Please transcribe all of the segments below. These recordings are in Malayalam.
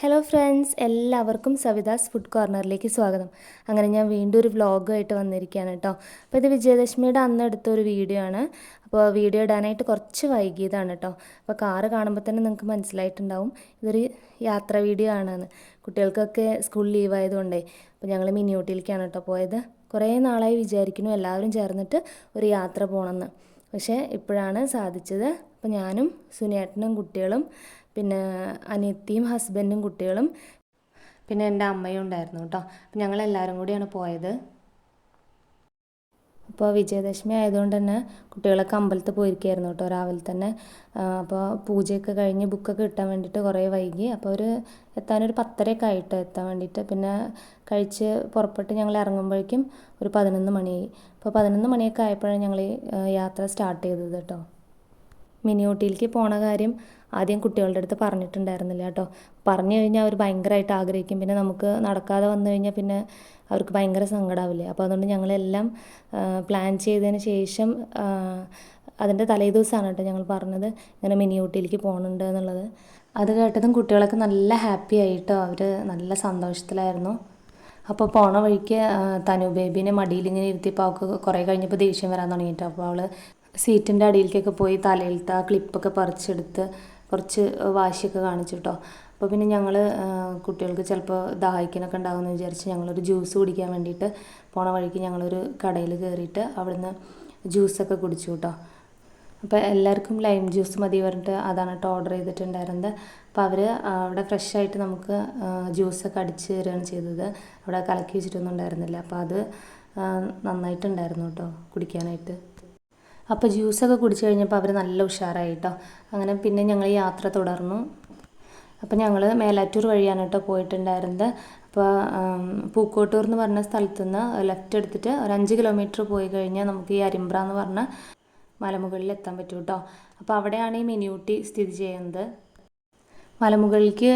ഹലോ ഫ്രണ്ട്സ്, എല്ലാവർക്കും സവിതാസ് ഫുഡ് കോർണറിലേക്ക് സ്വാഗതം. അങ്ങനെ ഞാൻ വീണ്ടും ഒരു വ്ളോഗുമായിട്ട് വന്നിരിക്കുകയാണ് കേട്ടോ. അപ്പോൾ ഇത് വിജയദശമിയുടെ അന്ന് എടുത്തൊരു വീഡിയോ ആണ്. അപ്പോൾ വീഡിയോ ഇടാനായിട്ട് കുറച്ച് വൈകിയതാണ് കേട്ടോ. അപ്പോൾ കാറ് കാണുമ്പോൾ തന്നെ നിങ്ങൾക്ക് മനസ്സിലായിട്ടുണ്ടാവും ഇതൊരു യാത്ര വീഡിയോ ആണെന്ന്. കുട്ടികൾക്കൊക്കെ സ്കൂൾ ലീവ് ആയതുകൊണ്ടേ അപ്പോൾ ഞങ്ങൾ മിനി ഊട്ടിയിലേക്കാണ് കേട്ടോ പോയത്. കുറേ നാളായി വിചാരിക്കുന്നു എല്ലാവരും ചേർന്നിട്ട് ഒരു യാത്ര പോകണമെന്ന്. പക്ഷേ ഇപ്പോഴാണ് സാധിച്ചത്. അപ്പോൾ ഞാനും സുനിയേട്ടനും കുട്ടികളും പിന്നെ അനിയത്തിയും ഹസ്ബൻഡും കുട്ടികളും പിന്നെ എൻ്റെ അമ്മയും ഉണ്ടായിരുന്നു കേട്ടോ. അപ്പം ഞങ്ങളെല്ലാവരും കൂടിയാണ് പോയത്. അപ്പോൾ വിജയദശമി ആയതുകൊണ്ട് തന്നെ കുട്ടികളൊക്കെ അമ്പലത്തിൽ പോയിരിക്കുകയായിരുന്നു കേട്ടോ രാവിലെ തന്നെ. അപ്പോൾ പൂജയൊക്കെ കഴിഞ്ഞ് ബുക്കൊക്കെ കിട്ടാൻ വേണ്ടിയിട്ട് കുറേ വൈകി. അപ്പോൾ എത്താനൊരു 10:30 ആയിട്ട് എത്താൻ വേണ്ടിയിട്ട്. പിന്നെ കഴിച്ച് പുറപ്പെട്ട് ഞങ്ങൾ ഇറങ്ങുമ്പോഴേക്കും ഒരു 11 മണിയായി. അപ്പോൾ 11 മണിയൊക്കെ ആയപ്പോഴാണ് ഞങ്ങൾ യാത്ര സ്റ്റാർട്ട് ചെയ്തത് കേട്ടോ. മിനി ഊട്ടിയിലേക്ക് പോണ കാര്യം ആദ്യം കുട്ടികളുടെ അടുത്ത് പറഞ്ഞിട്ടുണ്ടായിരുന്നില്ല കേട്ടോ. പറഞ്ഞു കഴിഞ്ഞാൽ അവർ ഭയങ്കരമായിട്ട് ആഗ്രഹിക്കും. പിന്നെ നമുക്ക് നടക്കാതെ വന്നു കഴിഞ്ഞാൽ പിന്നെ അവർക്ക് ഭയങ്കര സങ്കടമാവില്ലേ. അപ്പോൾ അതുകൊണ്ട് ഞങ്ങളെല്ലാം പ്ലാൻ ചെയ്തതിന് ശേഷം അതിൻ്റെ തലേദിവസമാണ് കേട്ടോ ഞങ്ങൾ പറഞ്ഞത് ഇങ്ങനെ മിനി ഊട്ടിയിലേക്ക് പോകുന്നുണ്ട് എന്നുള്ളത്. അത് കേട്ടതും കുട്ടികളൊക്കെ നല്ല ഹാപ്പി ആയിട്ടോ. അവർ നല്ല സന്തോഷത്തിലായിരുന്നു. അപ്പോൾ പോണ വഴിക്ക് തനു ബേബീനെ മടിയിലിങ്ങനെ ഇരുത്തിയപ്പോൾ അവൾക്ക് കുറേ കഴിഞ്ഞപ്പോൾ ദേഷ്യം വരാൻ തുടങ്ങിയിട്ടോ. അപ്പോൾ അവൾ സീറ്റിൻ്റെ അടിയിലേക്കൊക്കെ പോയി തലയിലത്തെ ആ ക്ലിപ്പൊക്കെ പറിച്ചെടുത്ത് കുറച്ച് വാശിയൊക്കെ കാണിച്ചു കേട്ടോ. അപ്പോൾ പിന്നെ ഞങ്ങൾ കുട്ടികൾക്ക് ചിലപ്പോൾ ദാഹിക്കാനൊക്കെ ഉണ്ടാകുമെന്ന് വിചാരിച്ച് ഞങ്ങളൊരു ജ്യൂസ് കുടിക്കാൻ വേണ്ടിയിട്ട് പോണ വഴിക്ക് ഞങ്ങളൊരു കടയിൽ കയറിയിട്ട് അവിടുന്ന് ജ്യൂസൊക്കെ കുടിച്ചു കേട്ടോ. അപ്പോൾ എല്ലാവർക്കും ലൈം ജ്യൂസ് മതി പറഞ്ഞിട്ട് അതാണ് കേട്ടോ ഓർഡർ ചെയ്തിട്ടുണ്ടായിരുന്നത്. അപ്പോൾ അവർ അവിടെ ഫ്രഷായിട്ട് നമുക്ക് ജ്യൂസൊക്കെ അടിച്ച് തരികയാണ് ചെയ്തത്. അവിടെ കലക്കി വെച്ചിട്ടൊന്നും ഉണ്ടായിരുന്നില്ല. അപ്പോൾ അത് നന്നായിട്ടുണ്ടായിരുന്നു കേട്ടോ കുടിക്കാനായിട്ട്. അപ്പോൾ ജ്യൂസൊക്കെ കുടിച്ച് കഴിഞ്ഞപ്പോൾ അവർ നല്ല ഉഷാറായി കേട്ടോ. അങ്ങനെ പിന്നെ ഞങ്ങൾ യാത്ര തുടർന്നു. അപ്പോൾ ഞങ്ങൾ മേലാറ്റൂർ വഴിയാണ് കേട്ടോ പോയിട്ടുണ്ടായിരുന്നത്. അപ്പോൾ പൂക്കോട്ടൂർ എന്ന് പറഞ്ഞ സ്ഥലത്തു നിന്ന് ലെഫ്റ്റ് എടുത്തിട്ട് ഒരു 5 കിലോമീറ്റർ പോയി കഴിഞ്ഞാൽ നമുക്ക് ഈ അരിമ്പ്ര എന്ന് പറഞ്ഞ മലമുകളിൽ എത്താൻ പറ്റും കേട്ടോ. അപ്പോൾ അവിടെയാണ് ഈ മിനി ഊട്ടി സ്ഥിതി ചെയ്യുന്നത്. മലമുകളിലേക്ക്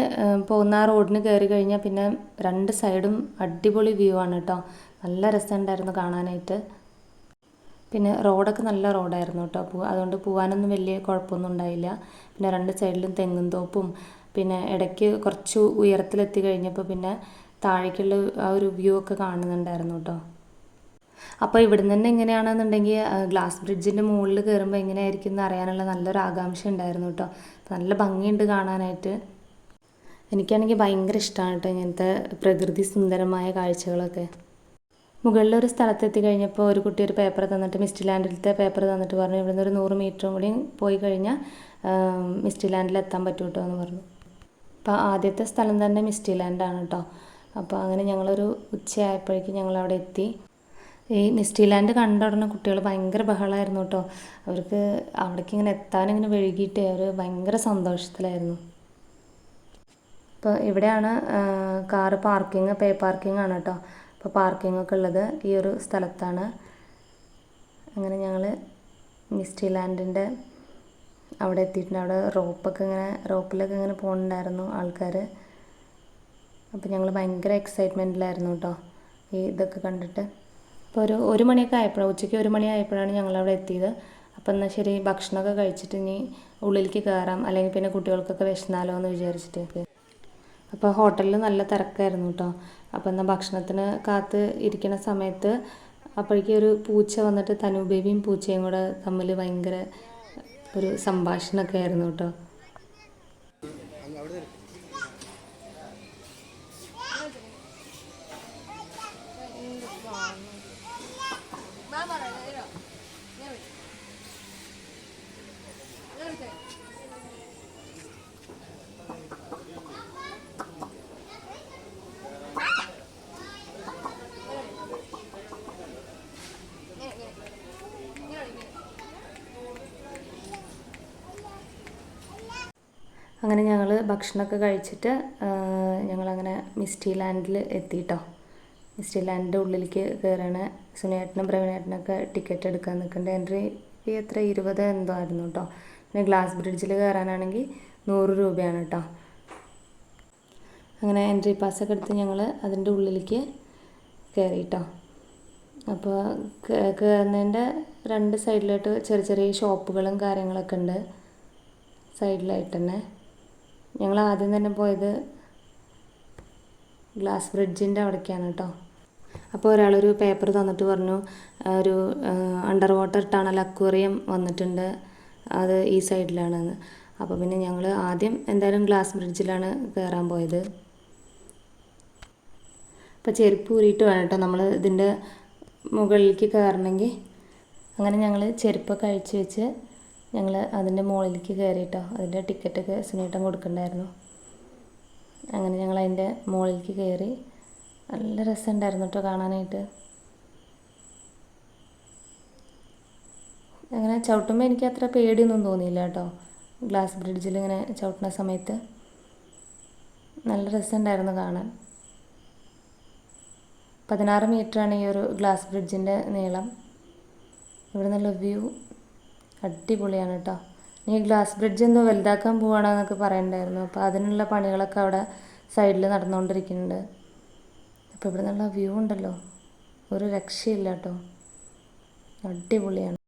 പോകുന്ന ആ റോഡിന് കയറി കഴിഞ്ഞാൽ പിന്നെ 2 സൈഡും അടിപൊളി വ്യൂ ആണ് കേട്ടോ. നല്ല രസമുണ്ടായിരുന്നു കാണാനായിട്ട്. പിന്നെ റോഡൊക്കെ നല്ല റോഡായിരുന്നു കേട്ടോ. അതുകൊണ്ട് പോകാനൊന്നും വലിയ കുഴപ്പമൊന്നും ഉണ്ടായില്ല. പിന്നെ 2 സൈഡിലും തെങ്ങും തോപ്പും പിന്നെ ഇടയ്ക്ക് കുറച്ച് ഉയരത്തിലെത്തി കഴിഞ്ഞപ്പോൾ പിന്നെ താഴേക്കുള്ള ആ ഒരു വ്യൂ ഒക്കെ കാണുന്നുണ്ടായിരുന്നു കേട്ടോ. അപ്പോൾ ഇവിടുന്ന് തന്നെ എങ്ങനെയാണെന്നുണ്ടെങ്കിൽ ഗ്ലാസ് ബ്രിഡ്ജിൻ്റെ മുകളിൽ കയറുമ്പോൾ എങ്ങനെയായിരിക്കും എന്ന് അറിയാനുള്ള നല്ലൊരു ആകാംക്ഷ ഉണ്ടായിരുന്നു കേട്ടോ. നല്ല ഭംഗിയുണ്ട് കാണാനായിട്ട്. എനിക്കാണെങ്കിൽ ഭയങ്കര ഇഷ്ടമാണ് കേട്ടോ ഇങ്ങനത്തെ പ്രകൃതി സുന്ദരമായ കാഴ്ചകളൊക്കെ. മുകളിലൊരു സ്ഥലത്തെത്തി കഴിഞ്ഞപ്പോൾ ഒരു കുട്ടി ഒരു പേപ്പർ തന്നിട്ട് മിസ്റ്റി ലാൻഡിലത്തെ പേപ്പർ തന്നിട്ട് പറഞ്ഞു ഇവിടുന്ന് ഒരു 100 മീറ്ററും കൂടി പോയി കഴിഞ്ഞാൽ മിസ്റ്റി ലാൻഡിൽ എത്താൻ പറ്റും കേട്ടോ എന്ന് പറഞ്ഞു. അപ്പോൾ ആദ്യത്തെ സ്ഥലം തന്നെ മിസ്റ്റി ലാൻഡാണ് കേട്ടോ. അപ്പോൾ അങ്ങനെ ഞങ്ങളൊരു ഉച്ചയായപ്പോഴേക്കും ഞങ്ങളവിടെ എത്തി. ഈ മിസ്റ്റി ലാൻഡ് കണ്ട ഉടനെ കുട്ടികൾ ഭയങ്കര ബഹളമായിരുന്നു കേട്ടോ. അവർക്ക് അവിടേക്ക് ഇങ്ങനെ എത്താനിങ്ങനെ വൈകിയിട്ട് അവർ ഭയങ്കര സന്തോഷത്തിലായിരുന്നു. അപ്പോൾ ഇവിടെയാണ് കാറ് പാർക്കിങ്, പേ പാർക്കിംഗ് ആണ് കേട്ടോ. അപ്പോൾ പാർക്കിംഗ് ഒക്കെ ഉള്ളത് ഈ ഒരു സ്ഥലത്താണ്. അങ്ങനെ ഞങ്ങൾ മിസ്റ്റി ലാൻഡിൻ്റെ അവിടെ എത്തിയിട്ടുണ്ട്. അവിടെ റോപ്പിലൊക്കെ ഇങ്ങനെ പോകുന്നുണ്ടായിരുന്നു ആൾക്കാർ. അപ്പോൾ ഞങ്ങൾ ഭയങ്കര എക്സൈറ്റ്മെൻറ്റിലായിരുന്നു കേട്ടോ ഈ ഇതൊക്കെ കണ്ടിട്ട്. അപ്പോൾ ഒരു മണിയൊക്കെ ആയപ്പോഴാണ്, ഉച്ചയ്ക്ക് 1 മണി ആയപ്പോഴാണ് ഞങ്ങളവിടെ എത്തിയത്. അപ്പോൾ എന്നാൽ ശരി ഭക്ഷണമൊക്കെ കഴിച്ചിട്ട് ഇനി ഉള്ളിലേക്ക് കയറാം, അല്ലെങ്കിൽ പിന്നെ കുട്ടികൾക്കൊക്കെ വിശന്നാലോ എന്ന് വിചാരിച്ചിട്ട്. അപ്പോൾ ഹോട്ടലിൽ നല്ല തിരക്കായിരുന്നു കേട്ടോ. അപ്പോൾ എന്നാൽ ഭക്ഷണത്തിന് കാത്ത് ഇരിക്കുന്ന സമയത്ത് അപ്പോഴേക്കും ഒരു പൂച്ച വന്നിട്ട് തനു ബേബിയും പൂച്ചയും കൂടെ തമ്മിൽ ഭയങ്കര ഒരു സംഭാഷണമൊക്കെ ആയിരുന്നു കേട്ടോ. അങ്ങനെ ഞങ്ങൾ ഭക്ഷണമൊക്കെ കഴിച്ചിട്ട് ഞങ്ങളങ്ങനെ മിസ്റ്റി ലാൻഡിൽ എത്തിയിട്ടോ. മിസ്റ്റി ലാൻഡിൻ്റെ ഉള്ളിലേക്ക് കയറാണ്. സുനിയേട്ടനും പ്രവീണേട്ടനൊക്കെ ടിക്കറ്റ് എടുക്കാൻ നിൽക്കുന്നുണ്ട്. എൻട്രി ഫീ എത്ര 20 എന്തോ ആയിരുന്നു കേട്ടോ. പിന്നെ ഗ്ലാസ് ബ്രിഡ്ജിൽ കയറാനാണെങ്കിൽ 100 രൂപയാണ് കേട്ടോ. അങ്ങനെ എൻട്രി പാസ്സൊക്കെ എടുത്ത് ഞങ്ങൾ അതിൻ്റെ ഉള്ളിലേക്ക് കയറി കേട്ടോ. അപ്പോൾ കയറുന്നതിൻ്റെ 2 സൈഡിലായിട്ട് ചെറിയ ചെറിയ ഷോപ്പുകളും കാര്യങ്ങളൊക്കെ ഉണ്ട് സൈഡിലായിട്ട് തന്നെ. ഞങ്ങൾ ആദ്യം തന്നെ പോയത് ഗ്ലാസ് ബ്രിഡ്ജിൻ്റെ അവിടേക്കാണ് കേട്ടോ. അപ്പോൾ ഒരാളൊരു പേപ്പർ തന്നിട്ട് പറഞ്ഞു ഒരു അണ്ടർ വാട്ടർ ടണൽ അക്വേറിയം വന്നിട്ടുണ്ട്, അത് ഈ സൈഡിലാണെന്ന്. അപ്പോൾ പിന്നെ ഞങ്ങൾ ആദ്യം എന്തായാലും ഗ്ലാസ് ബ്രിഡ്ജിലാണ് കയറാൻ പോയത്. അപ്പോൾ ചെരുപ്പ് ഊരിയിട്ട് വേണം കേട്ടോ നമ്മൾ ഇതിൻ്റെ മുകളിലേക്ക് കയറണമെങ്കിൽ. അങ്ങനെ ഞങ്ങൾ ചെരുപ്പൊക്കെ അഴിച്ച് വെച്ച് ഞങ്ങൾ അതിൻ്റെ മുകളിലേക്ക് കയറിയിട്ടോ. അതിൻ്റെ ടിക്കറ്റൊക്കെ സുനീട്ടൻ കൊടുക്കണ്ടായിരുന്നു. അങ്ങനെ ഞങ്ങൾ അതിൻ്റെ മുകളിലേക്ക് കയറി. നല്ല രസമുണ്ടായിരുന്നു കേട്ടോ കാണാനായിട്ട്. അങ്ങനെ ചവിട്ടുമ്പോൾ എനിക്ക് അത്ര പേടിയൊന്നും തോന്നിയില്ല കേട്ടോ. ഗ്ലാസ് ബ്രിഡ്ജിൽ ഇങ്ങനെ ചവിട്ടുന്ന സമയത്ത് നല്ല രസമുണ്ടായിരുന്നു കാണാൻ. 16 മീറ്ററാണ് ഈ ഒരു ഗ്ലാസ് ബ്രിഡ്ജിൻ്റെ നീളം. ഇവിടെ നല്ല വ്യൂ അടിപൊളിയാണ് കേട്ടോ. ഈ ഗ്ലാസ് ബ്രിഡ്ജ് എന്തോ വലുതാക്കാൻ പോവുകയാണെന്നൊക്കെ പറയണ്ടായിരുന്നു. അപ്പോൾ അതിനുള്ള പണികളൊക്കെ അവിടെ സൈഡിൽ നടന്നുകൊണ്ടിരിക്കുന്നുണ്ട്. അപ്പോൾ ഇവിടെ നല്ല വ്യൂ ഉണ്ടല്ലോ, ഒരു രക്ഷയില്ല കേട്ടോ, അടിപൊളിയാണ്.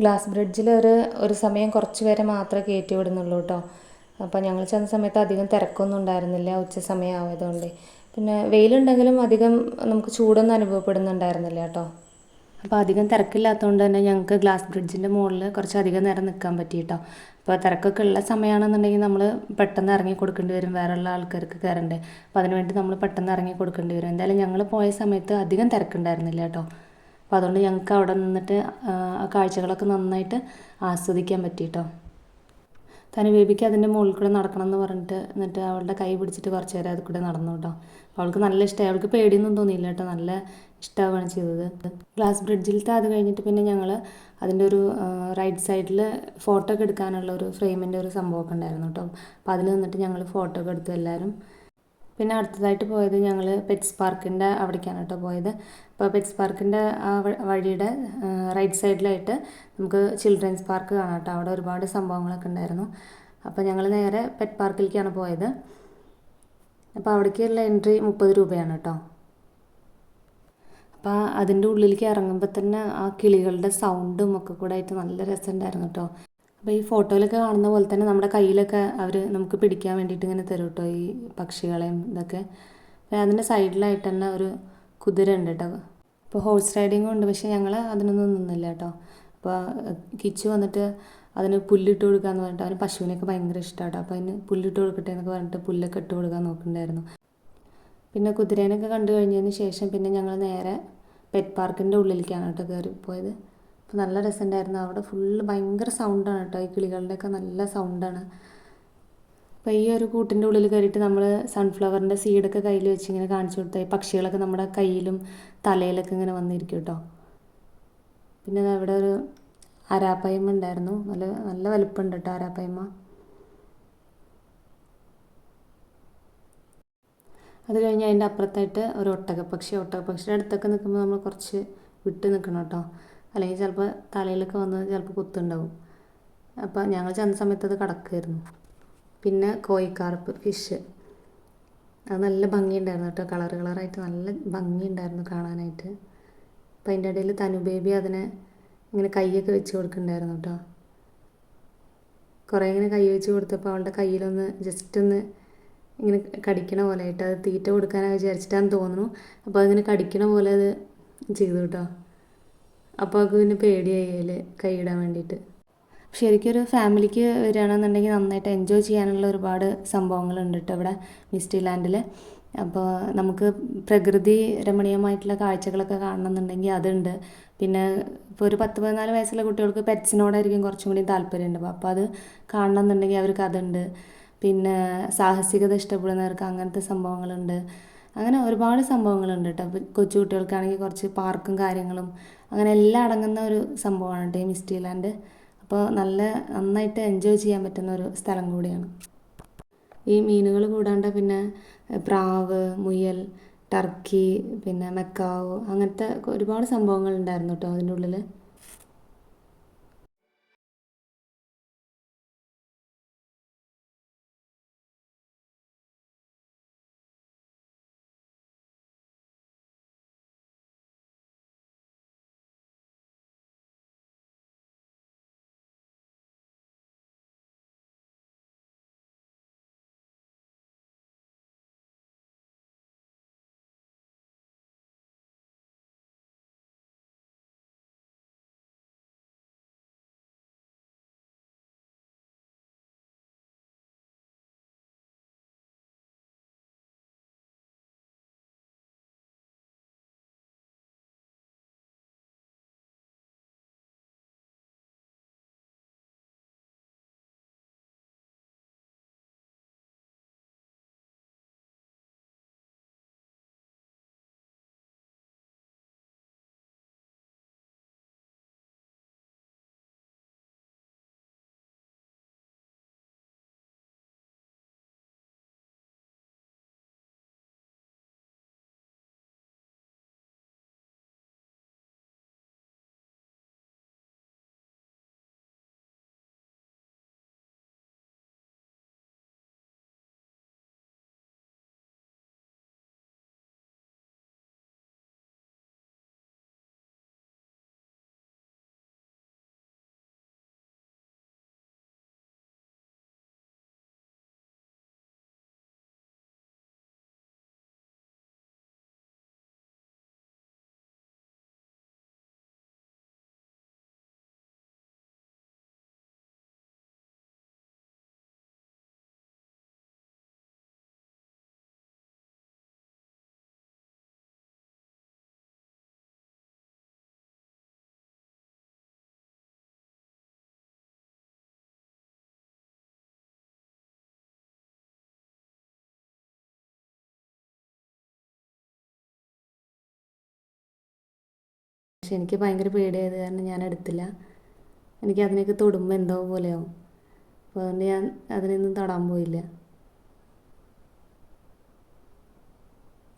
ഗ്ലാസ് ബ്രിഡ്ജിൽ ഒരു സമയം കുറച്ച് പേരെ മാത്രമേ കയറ്റി വിടുന്നുള്ളൂ കേട്ടോ. അപ്പോൾ ഞങ്ങൾ ചെന്ന സമയത്ത് അധികം തിരക്കൊന്നും ഉണ്ടായിരുന്നില്ല, ഉച്ച സമയം ആയതുകൊണ്ട്. പിന്നെ വെയിലുണ്ടെങ്കിലും അധികം നമുക്ക് ചൂടൊന്നും അനുഭവപ്പെടുന്നുണ്ടായിരുന്നില്ല കേട്ടോ. അപ്പോൾ അധികം തിരക്കില്ലാത്തതുകൊണ്ട് തന്നെ ഞങ്ങൾക്ക് ഗ്ലാസ് ബ്രിഡ്ജിൻ്റെ മുകളിൽ കുറച്ചധികം നേരം നിൽക്കാൻ പറ്റി കേട്ടോ. അപ്പോൾ തിരക്കൊക്കെ ഉള്ള സമയമാണെന്നുണ്ടെങ്കിൽ നമ്മൾ പെട്ടെന്ന് ഇറങ്ങി കൊടുക്കേണ്ടി വരും, വേറെയുള്ള ആൾക്കാർക്ക് കയറണ്ടേ. അപ്പോൾ അതിനുവേണ്ടി നമ്മൾ പെട്ടെന്ന് ഇറങ്ങി കൊടുക്കേണ്ടി വരും. എന്തായാലും ഞങ്ങൾ പോയ സമയത്ത് അധികം തിരക്കുണ്ടായിരുന്നില്ല കേട്ടോ. അപ്പോൾ അതുകൊണ്ട് ഞങ്ങൾക്ക് അവിടെ നിന്നിട്ട് ആ കാഴ്ചകളൊക്കെ നന്നായിട്ട് ആസ്വദിക്കാൻ പറ്റി കേട്ടോ. തനി ബേബിക്ക് അതിൻ്റെ മുകളിൽ കൂടെ നടക്കണം എന്ന് പറഞ്ഞിട്ട് എന്നിട്ട് അവളുടെ കൈ പിടിച്ചിട്ട് കുറച്ച് നേരം അത് കൂടെ നടന്നു കേട്ടോ. അപ്പോൾ അവൾക്ക് നല്ല ഇഷ്ടമായി, അവൾക്ക് പേടിയൊന്നും തോന്നിയില്ല കേട്ടോ, നല്ല ഇഷ്ടമാവുകയാണ് ചെയ്തത്. ഗ്ലാസ് ബ്രിഡ്ജിലത്തെ അത് കഴിഞ്ഞിട്ട് പിന്നെ ഞങ്ങൾ അതിൻ്റെ ഒരു റൈറ്റ് സൈഡിൽ ഫോട്ടോ ഒക്കെ എടുക്കാനുള്ള ഒരു ഫ്രെയിമിൻ്റെ ഒരു സംഭവമൊക്കെ ഉണ്ടായിരുന്നു കേട്ടോ. അപ്പോൾ അതിൽ നിന്നിട്ട് ഞങ്ങൾ ഫോട്ടോ ഒക്കെ എടുത്തു എല്ലാവരും. പിന്നെ അടുത്തതായിട്ട് പോയത് ഞങ്ങൾ പെറ്റ്സ് പാർക്കിൻ്റെ അവിടേക്കാണ് കേട്ടോ പോയത്. അപ്പോൾ പെറ്റ്സ് പാർക്കിൻ്റെ ആ വഴിയുടെ റൈറ്റ് സൈഡിലായിട്ട് നമുക്ക് ചിൽഡ്രൻസ് പാർക്ക് കാണാം കേട്ടോ. അവിടെ ഒരുപാട് സംഭവങ്ങളൊക്കെ ഉണ്ടായിരുന്നു. അപ്പോൾ ഞങ്ങൾ നേരെ പെറ്റ് പാർക്കിലേക്കാണ് പോയത്. അപ്പോൾ അവിടേക്കുള്ള എൻട്രി 30 രൂപയാണ് കേട്ടോ. അപ്പോൾ അതിൻ്റെ ഉള്ളിലേക്ക് ഇറങ്ങുമ്പോൾ തന്നെ ആ കിളികളുടെ സൗണ്ടും ഒക്കെ കൂടെ ആയിട്ട് നല്ല രസമുണ്ടായിരുന്നു കേട്ടോ. അപ്പോൾ ഈ ഫോട്ടോയിലൊക്കെ കാണുന്ന പോലെ തന്നെ നമ്മുടെ കയ്യിലൊക്കെ അവർ നമുക്ക് പിടിക്കാൻ വേണ്ടിയിട്ട് ഇങ്ങനെ തരും കേട്ടോ, ഈ പക്ഷികളെയും ഇതൊക്കെ. അപ്പോൾ അതിൻ്റെ സൈഡിലായിട്ട് തന്നെ ഒരു കുതിര ഉണ്ട് കേട്ടോ. അപ്പോൾ ഹോഴ്സ് റൈഡിങ്ങും ഉണ്ട്, പക്ഷേ ഞങ്ങൾ അതിനൊന്നും നിന്നില്ല കേട്ടോ. അപ്പോൾ കിച്ചു വന്നിട്ട് അതിന് പുല്ലിട്ട് കൊടുക്കാമെന്ന് പറഞ്ഞിട്ട്, അവന് പശുവിനൊക്കെ ഭയങ്കര ഇഷ്ടമാണ്. അപ്പോൾ അതിന് പുല്ലിട്ട് കൊടുക്കട്ടെ എന്നൊക്കെ പറഞ്ഞിട്ട് പുല്ലൊക്കെ ഇട്ട് കൊടുക്കാൻ നോക്കുന്നുണ്ടായിരുന്നു. പിന്നെ കുതിരേനൊക്കെ കണ്ടു കഴിഞ്ഞതിന് ശേഷം പിന്നെ ഞങ്ങൾ നേരെ പെറ്റ് പാർക്കിൻ്റെ ഉള്ളിലേക്കാണ് കേട്ടോ കയറിപ്പോയത്. അപ്പോൾ നല്ല രസമുണ്ടായിരുന്നു. അവിടെ ഫുള്ള് ഭയങ്കര സൗണ്ടാണ് കേട്ടോ, ഈ കിളികളുടെയൊക്കെ നല്ല സൗണ്ടാണ്. അപ്പോൾ ഈ ഒരു കൂട്ടിൻ്റെ ഉള്ളിൽ കയറിയിട്ട് നമ്മൾ സൺഫ്ലവറിൻ്റെ സീഡൊക്കെ കയ്യിൽ വെച്ച് ഇങ്ങനെ കാണിച്ചു കൊടുത്താൽ ഈ പക്ഷികളൊക്കെ നമ്മുടെ കയ്യിലും തലയിലൊക്കെ ഇങ്ങനെ വന്നിരിക്കും കേട്ടോ. പിന്നെ അവിടെ ഒരു അരാപ്പയ്മ ഉണ്ടായിരുന്നു, നല്ല നല്ല വലുപ്പമുണ്ട് കേട്ടോ അരാപ്പയ്മ. അത് കഴിഞ്ഞ് അതിൻ്റെ അപ്പുറത്തായിട്ട് ഒരു ഒട്ടകപ്പക്ഷിയുടെ അടുത്തൊക്കെ നിൽക്കുമ്പോൾ നമ്മൾ കുറച്ച് വിട്ട് നിൽക്കണം കേട്ടോ, അല്ലെങ്കിൽ ചിലപ്പോൾ തലയിലൊക്കെ വന്ന് ചിലപ്പോൾ കുത്തുണ്ടാവും. അപ്പോൾ ഞങ്ങൾ ചെന്ന സമയത്ത് അത് കിടക്കുമായിരുന്നു. പിന്നെ കോഴിക്കാർപ്പ് ഫിഷ്, അത് നല്ല ഭംഗിയുണ്ടായിരുന്നു കേട്ടോ, കളറായിട്ട് നല്ല ഭംഗിയുണ്ടായിരുന്നു കാണാനായിട്ട്. അപ്പോൾ അതിൻ്റെ ഇടയിൽ തനു ബേബി അതിനെ ഇങ്ങനെ കൈയൊക്കെ വെച്ച് കൊടുക്കുന്നുണ്ടായിരുന്നു കേട്ടോ. കുറേ ഇങ്ങനെ കൈ വെച്ച് കൊടുത്തപ്പോൾ അവളുടെ കയ്യിലൊന്ന് ജസ്റ്റ് ഒന്ന് ഇങ്ങനെ കടിക്കണ പോലെ ആയിട്ട്, അത് തീറ്റ കൊടുക്കാനാണ് വിചാരിച്ചിട്ടാന്ന് തോന്നുന്നു. അപ്പോൾ അതിങ്ങനെ കടിക്കണ പോലെ അത് ചെയ്തു കേട്ടോ. അപ്പോൾ അത് പിന്നെ പേടിയായി അതിൽ കൈയിടാൻ വേണ്ടിയിട്ട്. ശരിക്കും ഒരു ഫാമിലിക്ക് വരികയാണെന്നുണ്ടെങ്കിൽ നന്നായിട്ട് എൻജോയ് ചെയ്യാനുള്ള ഒരുപാട് സംഭവങ്ങളുണ്ട് കേട്ടോ ഇവിടെ മിസ്റ്റി ലാൻഡിൽ. അപ്പോൾ നമുക്ക് പ്രകൃതി രമണീയമായിട്ടുള്ള കാഴ്ചകളൊക്കെ കാണണമെന്നുണ്ടെങ്കിൽ അതുണ്ട്. പിന്നെ ഇപ്പോൾ ഒരു 10-14 വയസ്സുള്ള കുട്ടികൾക്ക് പെറ്റ്സിനോടായിരിക്കും കുറച്ചും കൂടി താല്പര്യമുണ്ട്. അപ്പോൾ അത് കാണണമെന്നുണ്ടെങ്കിൽ അവർക്ക് അതുണ്ട്. പിന്നെ സാഹസികത ഇഷ്ടപ്പെടുന്നവർക്ക് അങ്ങനത്തെ സംഭവങ്ങളുണ്ട്. അങ്ങനെ ഒരുപാട് സംഭവങ്ങളുണ്ട് കേട്ടോ. അപ്പോൾ കൊച്ചു കുട്ടികൾക്കാണെങ്കിൽ കുറച്ച് പാർക്കും കാര്യങ്ങളും അങ്ങനെ എല്ലാം അടങ്ങുന്ന ഒരു സംഭവമാണ് കേട്ടോ ഈ മിസ്റ്റി ലാൻഡ്. അപ്പോൾ നന്നായിട്ട് എൻജോയ് ചെയ്യാൻ പറ്റുന്ന ഒരു സ്ഥലം കൂടിയാണ്. ഈ മീനുകൾ കൂടാണ്ട് പിന്നെ പ്രാവ്, മുയൽ, ടർക്കി, പിന്നെ മെക്കാവ്, അങ്ങനത്തെ ഒരുപാട് സംഭവങ്ങൾ ഉണ്ടായിരുന്നു കേട്ടോ അതിൻ്റെ ഉള്ളിൽ. പക്ഷെ എനിക്ക് ഭയങ്കര പേടിയായത് കാരണം ഞാൻ എടുത്തില്ല. എനിക്ക് അതിനൊക്കെ തൊടുമ്പോൾ എന്തോ പോലെയാവും. അപ്പോൾ അതുകൊണ്ട് ഞാൻ അതിനൊന്നും തൊടാൻ പോയില്ല.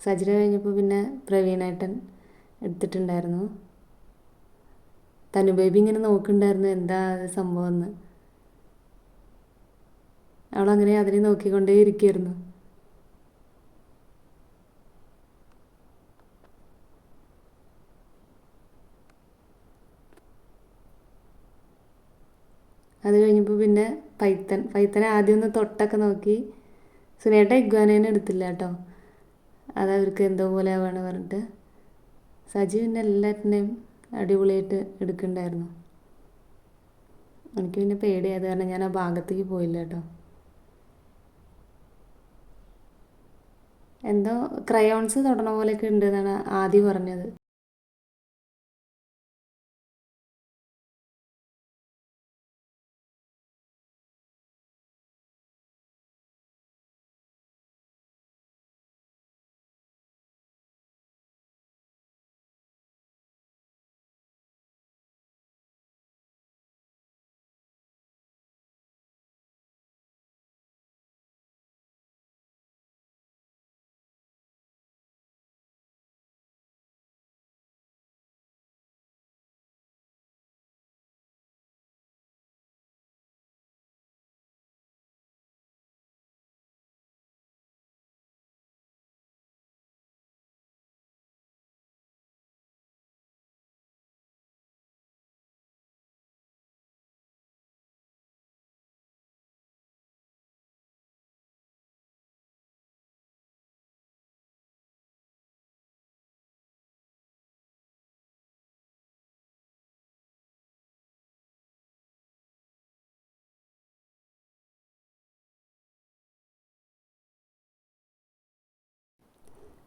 സജിര കഴിഞ്ഞപ്പോൾ പിന്നെ പ്രവീണേട്ടൻ എടുത്തിട്ടുണ്ടായിരുന്നു. തനു ബേബി ഇങ്ങനെ നോക്കുന്നുണ്ടായിരുന്നു എന്താ സംഭവം എന്ന്. അവളങ്ങനെ അതിനെ നോക്കിക്കൊണ്ടേ ഇരിക്കുമായിരുന്നു. അത് കഴിഞ്ഞപ്പോൾ പിന്നെ പൈത്തനെ ആദ്യം ഒന്ന് തൊട്ടൊക്കെ നോക്കി. സുനേട്ട ഇഗ്വാനേനെ എടുത്തില്ല കേട്ടോ, അതവർക്ക് എന്തോ പോലെ ആവാണ് പറഞ്ഞിട്ട്. സജി പിന്നെ എല്ലാറ്റിനെയും അടിപൊളിയായിട്ട് എടുക്കുന്നുണ്ടായിരുന്നു. എനിക്ക് പിന്നെ പേടിയായത് കാരണം ഞാൻ ആ ഭാഗത്തേക്ക് പോയില്ല കേട്ടോ. എന്തോ ക്രയോൺസ് തൊടണ പോലെയൊക്കെ ഉണ്ട് എന്നാണ് ആദ്യം പറഞ്ഞത്.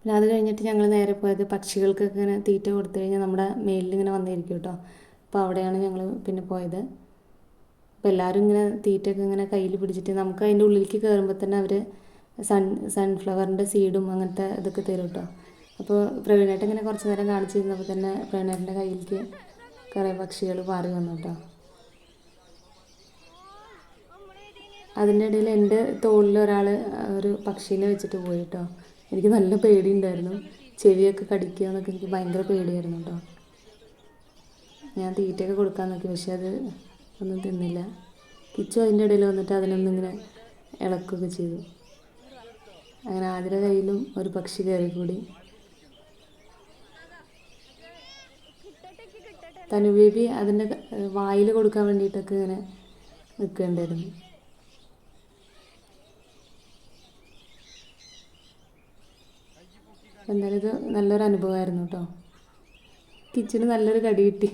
പിന്നെ അത് കഴിഞ്ഞിട്ട് ഞങ്ങൾ നേരെ പോയത് പക്ഷികൾക്കൊക്കെ ഇങ്ങനെ തീറ്റ കൊടുത്തു കഴിഞ്ഞാൽ നമ്മുടെ മേലിൽ ഇങ്ങനെ വന്നിരിക്കും കേട്ടോ. അപ്പോൾ അവിടെയാണ് ഞങ്ങൾ പിന്നെ പോയത്. അപ്പോൾ എല്ലാവരും ഇങ്ങനെ തീറ്റയൊക്കെ ഇങ്ങനെ കയ്യിൽ പിടിച്ചിട്ട് നമുക്ക് അതിൻ്റെ ഉള്ളിലേക്ക് കയറുമ്പോൾ തന്നെ അവർ സൺഫ്ലവറിൻ്റെ സീഡും അങ്ങനത്തെ ഇതൊക്കെ തരും കേട്ടോ. അപ്പോൾ പ്രവീണേട്ടൻ ഇങ്ങനെ കുറച്ച് നേരം കാണിച്ചിരുന്നപ്പോൾ തന്നെ പ്രവീണേട്ടൻ്റെ കയ്യിലേക്ക് കുറേ പക്ഷികൾ പാറി വന്നു കേട്ടോ. അതിൻ്റെ ഇടയിൽ എൻ്റെ തോളിൽ ഒരാൾ ഒരു പക്ഷീനെ വെച്ചിട്ട് പോയി കേട്ടോ. എനിക്ക് നല്ല പേടിയുണ്ടായിരുന്നു. ചെവിയൊക്കെ കടിക്കുക എന്നൊക്കെ എനിക്ക് ഭയങ്കര പേടിയായിരുന്നു കേട്ടോ. ഞാൻ തീറ്റയൊക്കെ കൊടുക്കാൻ നോക്കി, പക്ഷെ അത് ഒന്നും തിന്നില്ല. കിച്ചു അതിൻ്റെ ഇടയിൽ വന്നിട്ട് അതിനൊന്നിങ്ങനെ ഇളക്കുകയൊക്കെ ചെയ്തു. അങ്ങനെ ആതിര കയ്യിലും ഒരു പക്ഷി കയറിക്കൂടി. തനു ബേബി അതിൻ്റെ വായിൽ കൊടുക്കാൻ വേണ്ടിയിട്ടൊക്കെ ഇങ്ങനെ നിൽക്കുകയുണ്ടായിരുന്നു. എന്തായാലും ഇത് നല്ലൊരു അനുഭവമായിരുന്നു കേട്ടോ. കിച്ചന് നല്ലൊരു കടി കിട്ടി.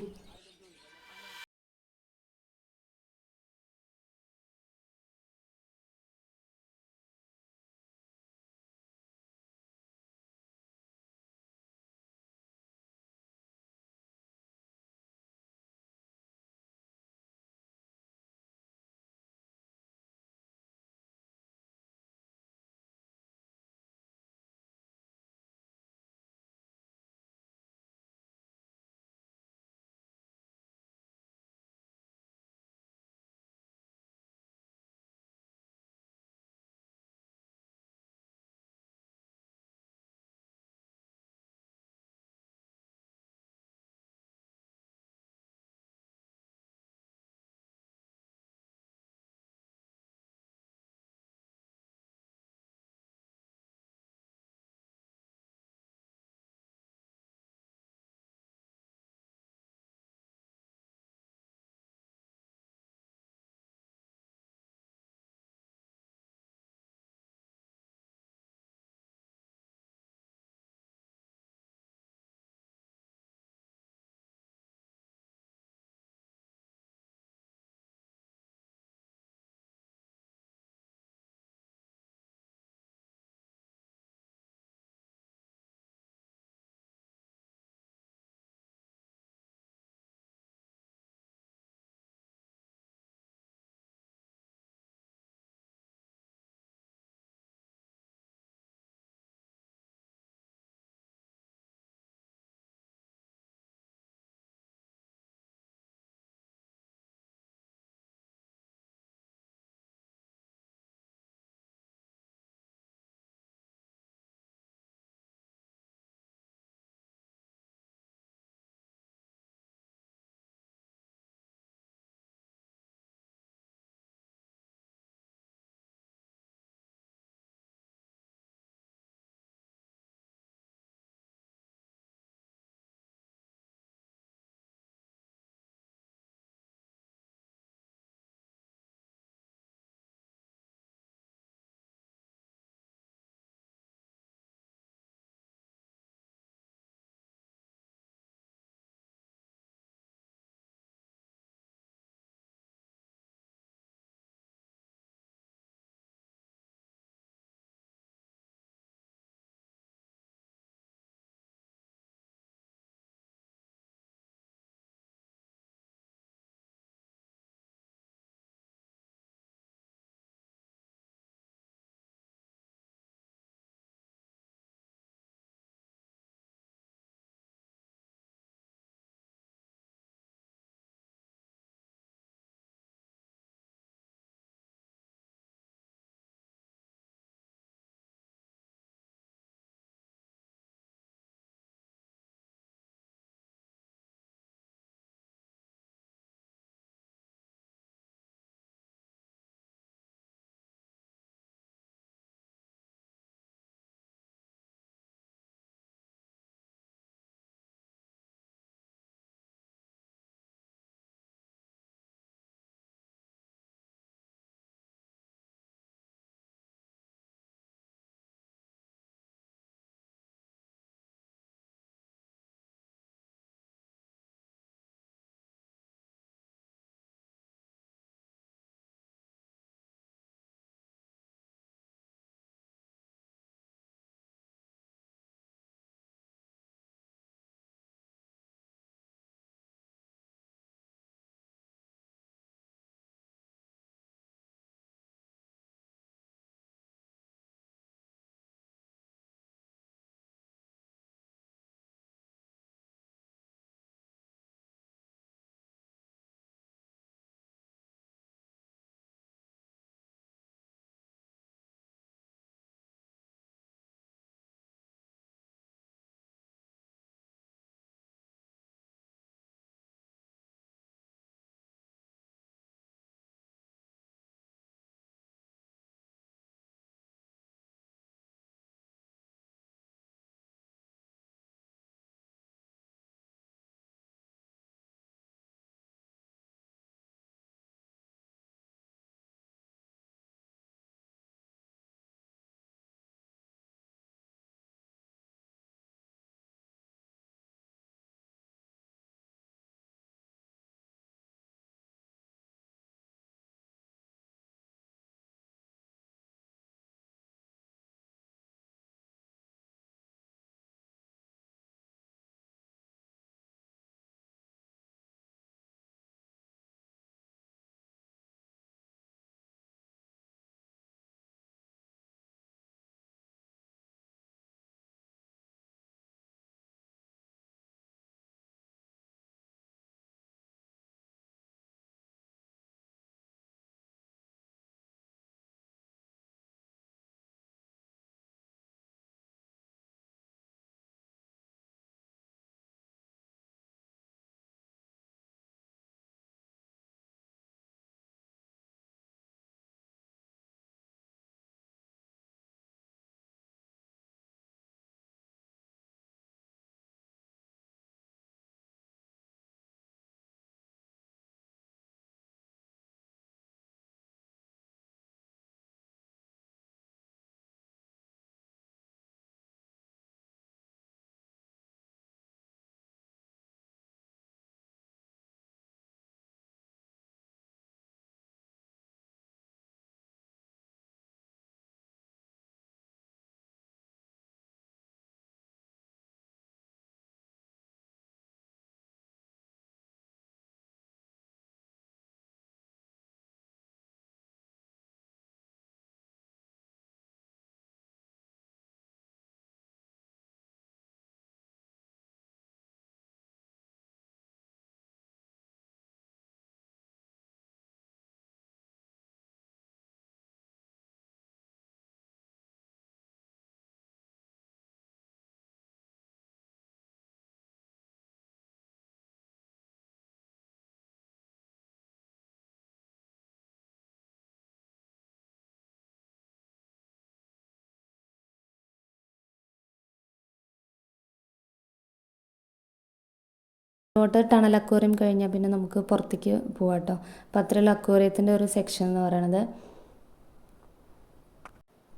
അങ്ങോട്ട് ടണൽ അക്വേറിയം കഴിഞ്ഞാൽ പിന്നെ നമുക്ക് പുറത്തേക്ക് പോവാം കേട്ടോ. അപ്പോൾ അത്രയുള്ള അക്വേറിയത്തിൻ്റെ ഒരു സെക്ഷൻ എന്ന് പറയണത്.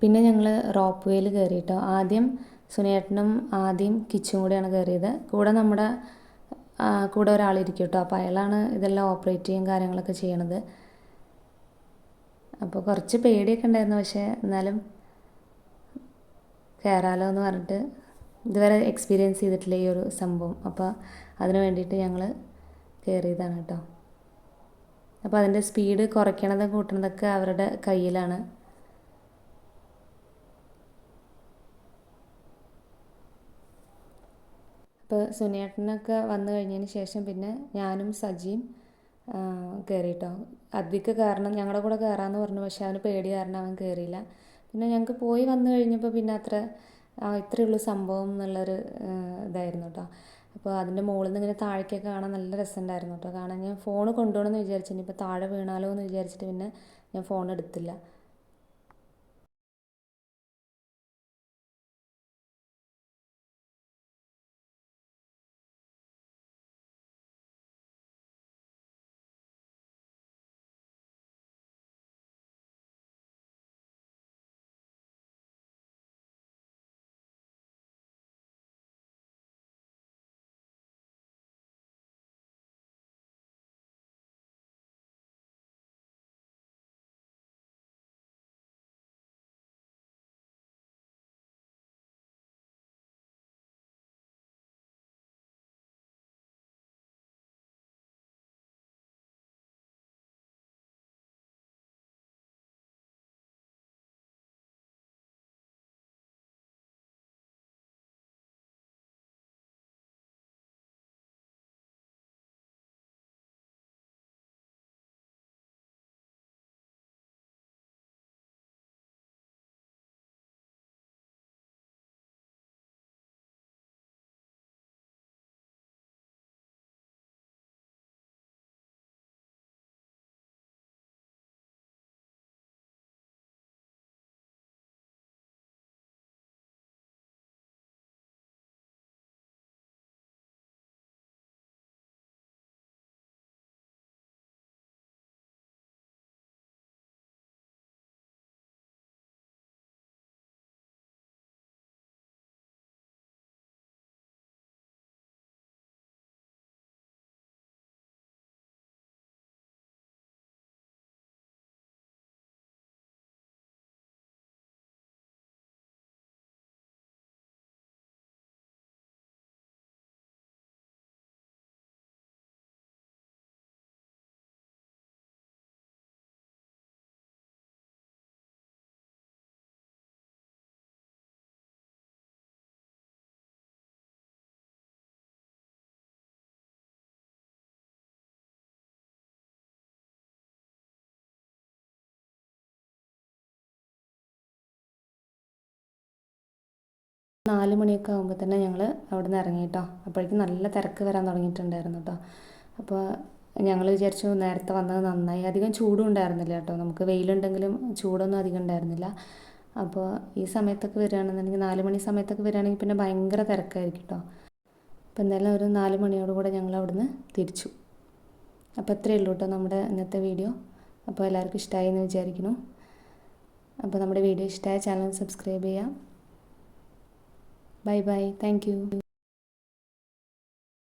പിന്നെ ഞങ്ങൾ റോപ്പ് വേയിൽ കയറി കേട്ടോ. ആദ്യം സുനിയേട്ടനും ആദ്യം കിച്ചും കൂടെയാണ് കയറിയത്. കൂടെ ഒരാളിരിക്കും കേട്ടോ. അപ്പോൾ അയാളാണ് ഇതെല്ലാം ഓപ്പറേറ്റ് ചെയ്യും കാര്യങ്ങളൊക്കെ ചെയ്യണത്. അപ്പോൾ കുറച്ച് പേടിയൊക്കെ ഉണ്ടായിരുന്നു, പക്ഷേ എന്നാലും കയറാലോ എന്ന് പറഞ്ഞിട്ട് ഇതുവരെ എക്സ്പീരിയൻസ് ചെയ്തിട്ടില്ല ഈ ഒരു സംഭവം. അപ്പോൾ അതിന് വേണ്ടിയിട്ട് ഞങ്ങൾ കയറിയതാണ് കേട്ടോ. അപ്പോൾ അതിൻ്റെ സ്പീഡ് കുറയ്ക്കണതും കൂട്ടണതൊക്കെ അവരുടെ കയ്യിലാണ്. അപ്പോൾ സുനിയേട്ടനൊക്കെ വന്നു കഴിഞ്ഞതിന് ശേഷം പിന്നെ ഞാനും സജിയും കയറി കേട്ടോ. അദ്വിക്ക് കയറണം, ഞങ്ങളുടെ കൂടെ കയറാമെന്ന് പറഞ്ഞു, പക്ഷേ അവന് പേടി കാരണം അവൻ കയറിയില്ല. പിന്നെ ഞങ്ങൾക്ക് പോയി വന്നു കഴിഞ്ഞപ്പോൾ പിന്നെ ഇത്രയേ ഉള്ളൂ സംഭവം എന്നുള്ളൊരു ഇതായിരുന്നു കേട്ടോ. അപ്പോൾ അതിൻ്റെ മുകളിൽ നിന്ന് ഇങ്ങനെ താഴേക്കൊക്കെ കാണാൻ നല്ല രസമുണ്ടായിരുന്നു കേട്ടോ കാണാൻ. ഞാൻ ഫോൺ കൊണ്ടുപോകണമെന്ന് വിചാരിച്ചു, ഇനിയിപ്പോൾ താഴെ വീണാലോ എന്ന് വിചാരിച്ചിട്ട് പിന്നെ ഞാൻ ഫോൺ എടുത്തില്ല. നാല് മണിയൊക്കെ ആകുമ്പോൾ തന്നെ ഞങ്ങൾ അവിടെ നിന്ന് ഇറങ്ങി കേട്ടോ. അപ്പോഴേക്കും നല്ല തിരക്ക് വരാൻ തുടങ്ങിയിട്ടുണ്ടായിരുന്നു കേട്ടോ. അപ്പോൾ ഞങ്ങൾ വിചാരിച്ചു നേരത്തെ വന്നത് നന്നായി. അധികം ചൂടും ഉണ്ടായിരുന്നില്ല കേട്ടോ. നമുക്ക് വെയിലുണ്ടെങ്കിലും ചൂടൊന്നും അധികം ഉണ്ടായിരുന്നില്ല. അപ്പോൾ ഈ സമയത്തൊക്കെ വരികയാണെന്നുണ്ടെങ്കിൽ 4 മണി സമയത്തൊക്കെ വരികയാണെങ്കിൽ പിന്നെ ഭയങ്കര തിരക്കായിരിക്കും കേട്ടോ. അപ്പോൾ എന്തായാലും ഒരു 4 മണിയോടുകൂടെ ഞങ്ങൾ അവിടുന്ന് തിരിച്ചു. അപ്പോൾ ഇത്രയേ ഉള്ളൂ കേട്ടോ നമ്മുടെ ഇന്നത്തെ വീഡിയോ. അപ്പോൾ എല്ലാവർക്കും ഇഷ്ടമായി എന്ന് വിചാരിക്കുന്നു. അപ്പോൾ നമ്മുടെ വീഡിയോ ഇഷ്ടമായ ചാനൽ സബ്സ്ക്രൈബ് ചെയ്യാം. Bye bye. Thank you.